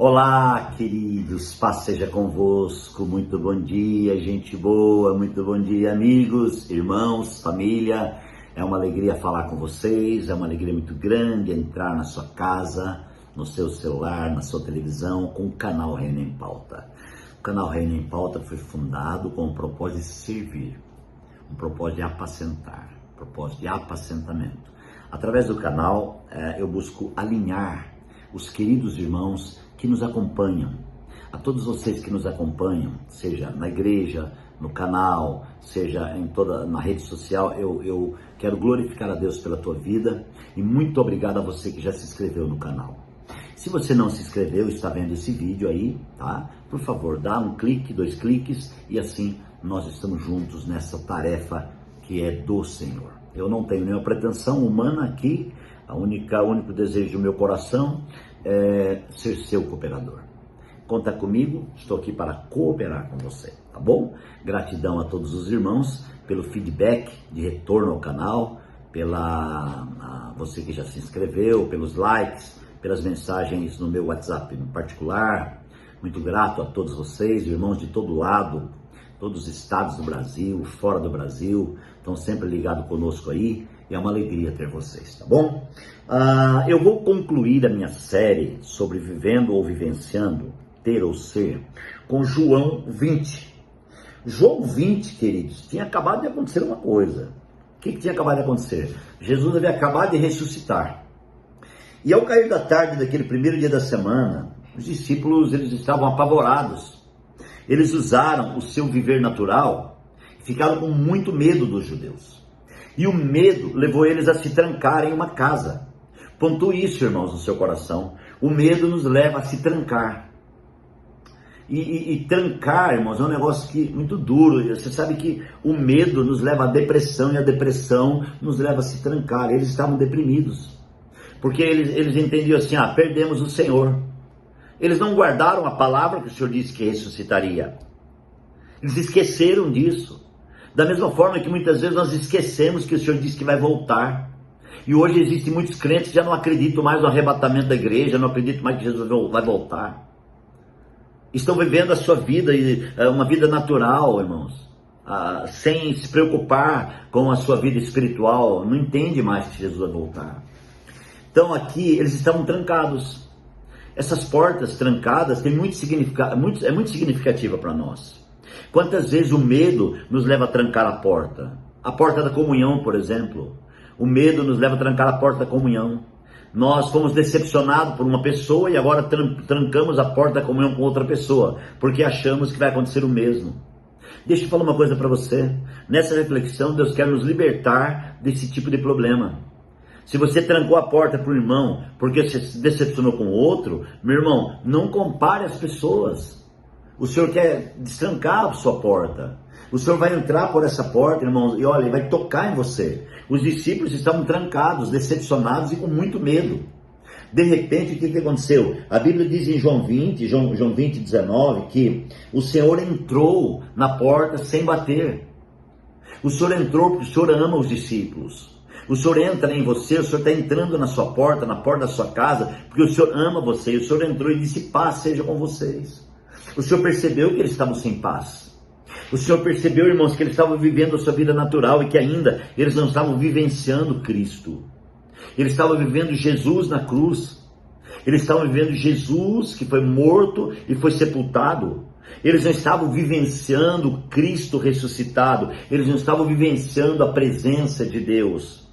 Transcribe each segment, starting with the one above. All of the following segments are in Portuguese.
Olá, queridos, paz seja convosco, muito bom dia, gente boa, muito bom dia, amigos, irmãos, família. É uma alegria falar com vocês, é uma alegria muito grande entrar na sua casa, no seu celular, na sua televisão, com o canal Reino em Pauta. O canal Reino em Pauta foi fundado com o propósito de servir, um propósito de apacentar, um propósito de apacentamento. Através do canal, eu busco alinhar os queridos irmãos que nos acompanham, a todos vocês que nos acompanham, seja na igreja, no canal, seja na rede social, eu quero glorificar a Deus pela tua vida e muito obrigado a você que já se inscreveu no canal. Se você não se inscreveu, está vendo esse vídeo aí, tá? Por favor, dá um clique, 2 cliques e assim nós estamos juntos nessa tarefa que é do Senhor. Eu não tenho nenhuma pretensão humana aqui, o único desejo do meu coração é ser seu cooperador. Conta comigo, estou aqui para cooperar com você, tá bom? Gratidão a todos os irmãos pelo feedback de retorno ao canal, você que já se inscreveu, pelos likes, pelas mensagens no meu WhatsApp em particular. Muito grato a todos vocês, irmãos de todo lado, todos os estados do Brasil, fora do Brasil, estão sempre ligados conosco aí. É uma alegria ter vocês, tá bom? Eu vou concluir a minha série sobre vivendo ou vivenciando, ter ou ser, com João 20. João 20, queridos, tinha acabado de acontecer uma coisa. O que tinha acabado de acontecer? Jesus havia acabado de ressuscitar. E ao cair da tarde daquele primeiro dia da semana, os discípulos eles estavam apavorados. Eles usaram o seu viver natural e ficaram com muito medo dos judeus. E o medo levou eles a se trancar em uma casa. Pontue isso, irmãos, no seu coração. O medo nos leva a se trancar. E trancar, irmãos, é um negócio muito duro. Você sabe que o medo nos leva à depressão e a depressão nos leva a se trancar. Eles estavam deprimidos. Porque eles entendiam assim, perdemos o Senhor. Eles não guardaram a palavra que o Senhor disse que ressuscitaria. Eles esqueceram disso. Da mesma forma que muitas vezes nós esquecemos que o Senhor disse que vai voltar. E hoje existem muitos crentes que já não acreditam mais no arrebatamento da igreja, não acreditam mais que Jesus vai voltar. Estão vivendo a sua vida, uma vida natural, irmãos, sem se preocupar com a sua vida espiritual, não entende mais que Jesus vai voltar. Então aqui eles estavam trancados. Essas portas trancadas têm muito significado, é muito significativa para nós. Quantas vezes o medo nos leva a trancar a porta? A porta da comunhão, por exemplo. O medo nos leva a trancar a porta da comunhão. Nós fomos decepcionados por uma pessoa e agora trancamos a porta da comunhão com outra pessoa, porque achamos que vai acontecer o mesmo. Deixa eu falar uma coisa para você. Nessa reflexão, Deus quer nos libertar desse tipo de problema. Se você trancou a porta para o irmão porque você se decepcionou com o outro, meu irmão, não compare as pessoas. O Senhor quer destrancar a sua porta. O Senhor vai entrar por essa porta, irmãos, e olha, Ele vai tocar em você. Os discípulos estavam trancados, decepcionados e com muito medo. De repente, o que aconteceu? A Bíblia diz em João 20, 19, que o Senhor entrou na porta sem bater. O Senhor entrou porque o Senhor ama os discípulos. O Senhor entra em você, o Senhor está entrando na sua porta, na porta da sua casa, porque o Senhor ama você. O Senhor entrou e disse, paz seja com vocês. O Senhor percebeu que eles estavam sem paz. O Senhor percebeu, irmãos, que eles estavam vivendo a sua vida natural e que ainda eles não estavam vivenciando Cristo. Eles estavam vivendo Jesus na cruz. Eles estavam vivendo Jesus que foi morto e foi sepultado. Eles não estavam vivenciando Cristo ressuscitado. Eles não estavam vivenciando a presença de Deus.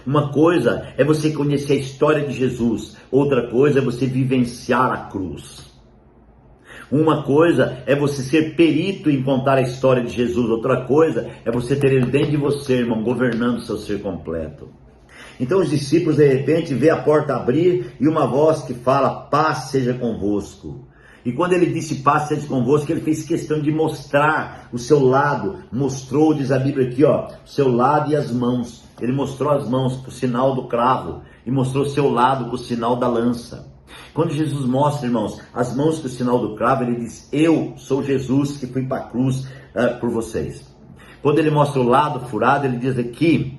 Uma coisa é você conhecer a história de Jesus. Outra coisa é você vivenciar a cruz. Uma coisa é você ser perito em contar a história de Jesus. Outra coisa é você ter ele dentro de você, irmão, governando o seu ser completo. Então os discípulos de repente vê a porta abrir e uma voz que fala, paz seja convosco. E quando ele disse paz seja convosco, ele fez questão de mostrar o seu lado. Mostrou, diz a Bíblia aqui, o seu lado e as mãos. Ele mostrou as mãos com o sinal do cravo e mostrou o seu lado com o sinal da lança. Quando Jesus mostra, irmãos, as mãos com o sinal do cravo, ele diz, eu sou Jesus que fui para a cruz por vocês. Quando ele mostra o lado furado, ele diz aqui,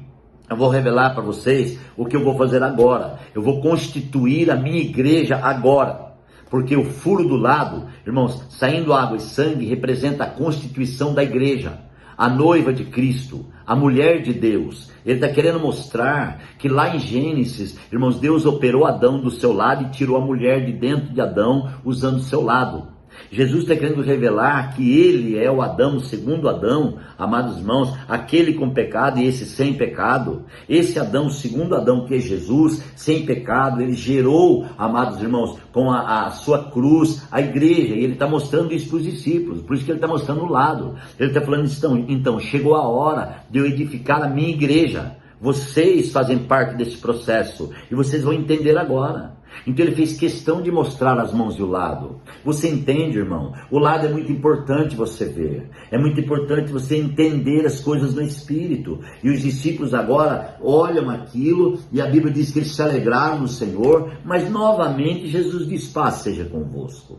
eu vou revelar para vocês o que eu vou fazer agora. Eu vou constituir a minha igreja agora. porque o furo do lado, irmãos, saindo água e sangue, representa a constituição da igreja, a noiva de Cristo, a mulher de Deus. Ele está querendo mostrar que lá em Gênesis, irmãos, Deus operou Adão do seu lado e tirou a mulher de dentro de Adão usando o seu lado. Jesus está querendo revelar que ele é o Adão, o segundo Adão, amados irmãos, aquele com pecado e esse sem pecado. Esse Adão, o segundo Adão, que é Jesus, sem pecado, ele gerou, amados irmãos, com a sua cruz, a igreja, e ele está mostrando isso para os discípulos, por isso que ele está mostrando o lado. Ele está falando, então, chegou a hora de eu edificar a minha igreja. Vocês fazem parte desse processo e vocês vão entender agora. Então ele fez questão de mostrar as mãos e o lado. Você entende, irmão? O lado é muito importante você ver. É muito importante você entender as coisas no Espírito. E os discípulos agora olham aquilo e a Bíblia diz que eles se alegraram no Senhor, mas novamente Jesus diz: paz seja convosco.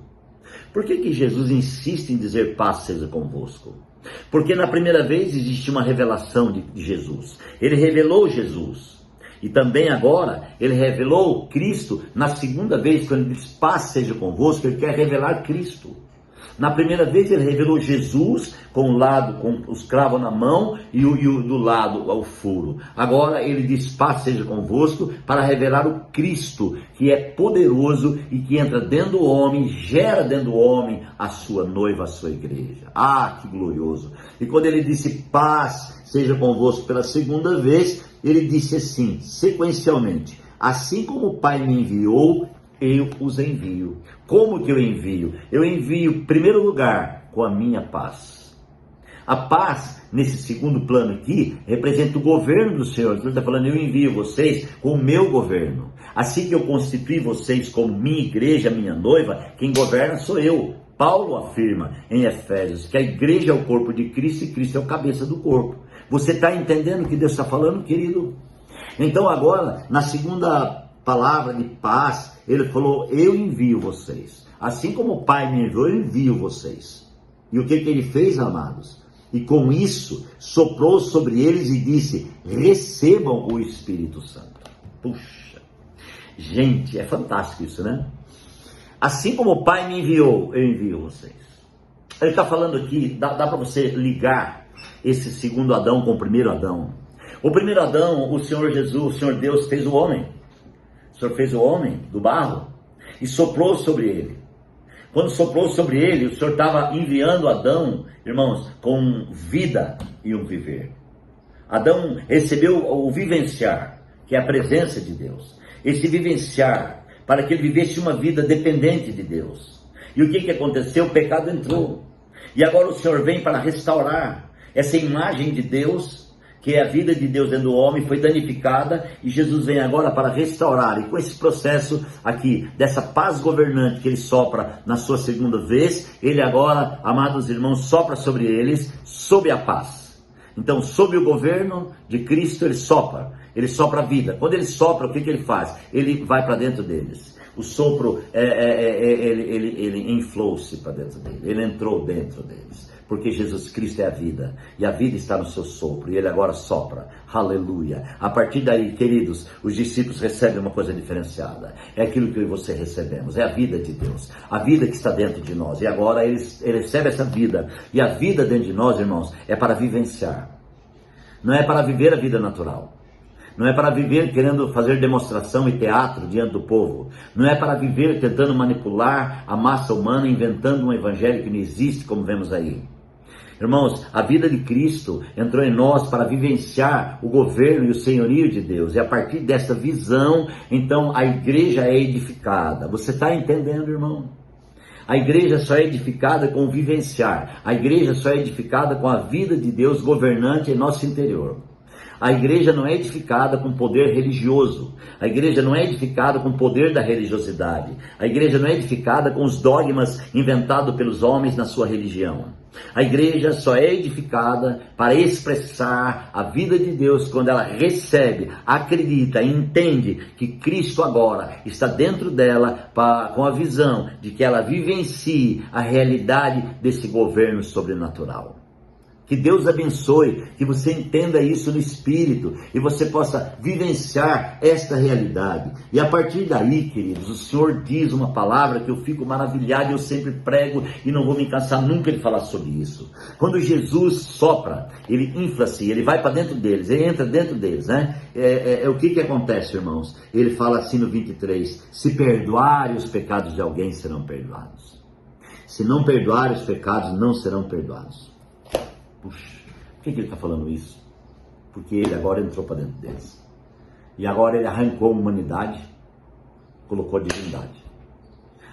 Por que Jesus insiste em dizer paz seja convosco? Porque na primeira vez existe uma revelação de Jesus. Ele revelou Jesus. E também agora, ele revelou Cristo. Na segunda vez, quando ele diz paz seja convosco, ele quer revelar Cristo. Na primeira vez ele revelou Jesus com o lado, com os cravos na mão e do lado ao furo. Agora ele diz paz seja convosco para revelar o Cristo, que é poderoso e que entra dentro do homem, gera dentro do homem a sua noiva, a sua igreja. Ah, que glorioso! E quando ele disse paz seja convosco pela segunda vez, ele disse assim, sequencialmente: assim como o Pai me enviou, eu os envio. Como que eu envio? Eu envio, em primeiro lugar, com a minha paz. A paz, nesse segundo plano aqui, representa o governo do Senhor. Ele está falando, eu envio vocês com o meu governo. Assim que eu constituí vocês como minha igreja, minha noiva, quem governa sou eu. Paulo afirma em Efésios que a igreja é o corpo de Cristo e Cristo é o cabeça do corpo. Você está entendendo o que Deus está falando, querido? Então agora, na segunda palavra de paz, ele falou, eu envio vocês. Assim como o Pai me enviou, eu envio vocês. E o que ele fez, amados? E com isso, soprou sobre eles e disse, recebam o Espírito Santo. Puxa, gente, é fantástico isso, né? Assim como o Pai me enviou, eu envio vocês. Ele está falando aqui, dá para você ligar esse segundo Adão com o primeiro Adão. O primeiro Adão, o Senhor Jesus, o Senhor Deus fez o homem. O Senhor fez o homem do barro e soprou sobre ele. Quando soprou sobre ele, o Senhor estava enviando Adão, irmãos, com vida e um viver. Adão recebeu o vivenciar, que é a presença de Deus. Esse vivenciar, para que ele vivesse uma vida dependente de Deus. E o que aconteceu? O pecado entrou. E agora o Senhor vem para restaurar essa imagem de Deus, que é a vida de Deus dentro do homem, foi danificada, e Jesus vem agora para restaurar. E com esse processo aqui, dessa paz governante que ele sopra na sua segunda vez, ele agora, amados irmãos, sopra sobre eles, sob a paz. Então, sob o governo de Cristo, ele sopra a vida. Quando ele sopra, o que ele faz? Ele vai para dentro deles. O sopro, ele inflou-se para dentro deles, ele entrou dentro deles. Porque Jesus Cristo é a vida, e a vida está no seu sopro, e ele agora sopra, aleluia. A partir daí, queridos, os discípulos recebem uma coisa diferenciada, é aquilo que eu e você recebemos, é a vida de Deus, a vida que está dentro de nós, e agora eles recebem essa vida, e a vida dentro de nós, irmãos, é para vivenciar, não é para viver a vida natural. Não é para viver querendo fazer demonstração e teatro diante do povo. Não é para viver tentando manipular a massa humana, inventando um evangelho que não existe, como vemos aí. Irmãos, a vida de Cristo entrou em nós para vivenciar o governo e o senhorio de Deus. E a partir dessa visão, então, a igreja é edificada. Você está entendendo, irmão? A igreja só é edificada com o vivenciar. A igreja só é edificada com a vida de Deus governante em nosso interior. A igreja não é edificada com poder religioso. A igreja não é edificada com o poder da religiosidade. A igreja não é edificada com os dogmas inventados pelos homens na sua religião. A igreja só é edificada para expressar a vida de Deus quando ela recebe, acredita e entende que Cristo agora está dentro dela com a visão de que ela vivencie a realidade desse governo sobrenatural. Que Deus abençoe, que você entenda isso no Espírito e você possa vivenciar esta realidade. E a partir daí, queridos, o Senhor diz uma palavra que eu fico maravilhado e eu sempre prego e não vou me cansar nunca de falar sobre isso. Quando Jesus sopra, ele infla-se, ele vai para dentro deles, ele entra dentro deles, né? O que acontece, irmãos? Ele fala assim no 23, se perdoarem os pecados de alguém, serão perdoados. Se não perdoarem os pecados, não serão perdoados. Puxa, por que ele está falando isso? Porque ele agora entrou para dentro deles. E agora ele arrancou a humanidade, colocou a divindade.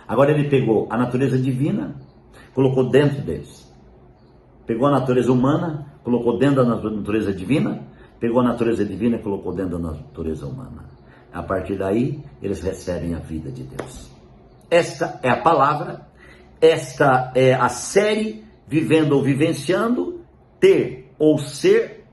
Agora ele pegou a natureza divina, colocou dentro deles. Pegou a natureza humana, colocou dentro da natureza divina. Pegou a natureza divina e colocou dentro da natureza humana. A partir daí, eles recebem a vida de Deus. Esta é a palavra, esta é a série Vivendo ou Vivenciando, ter ou ser,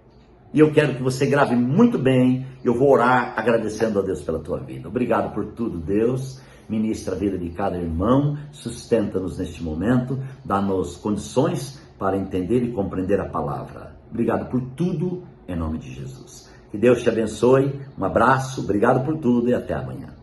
e eu quero que você grave muito bem. Eu vou orar agradecendo a Deus pela tua vida. Obrigado por tudo, Deus. Ministra a vida de cada irmão, sustenta-nos neste momento, dá-nos condições para entender e compreender a palavra. Obrigado por tudo, em nome de Jesus. Que Deus te abençoe, um abraço, obrigado por tudo e até amanhã.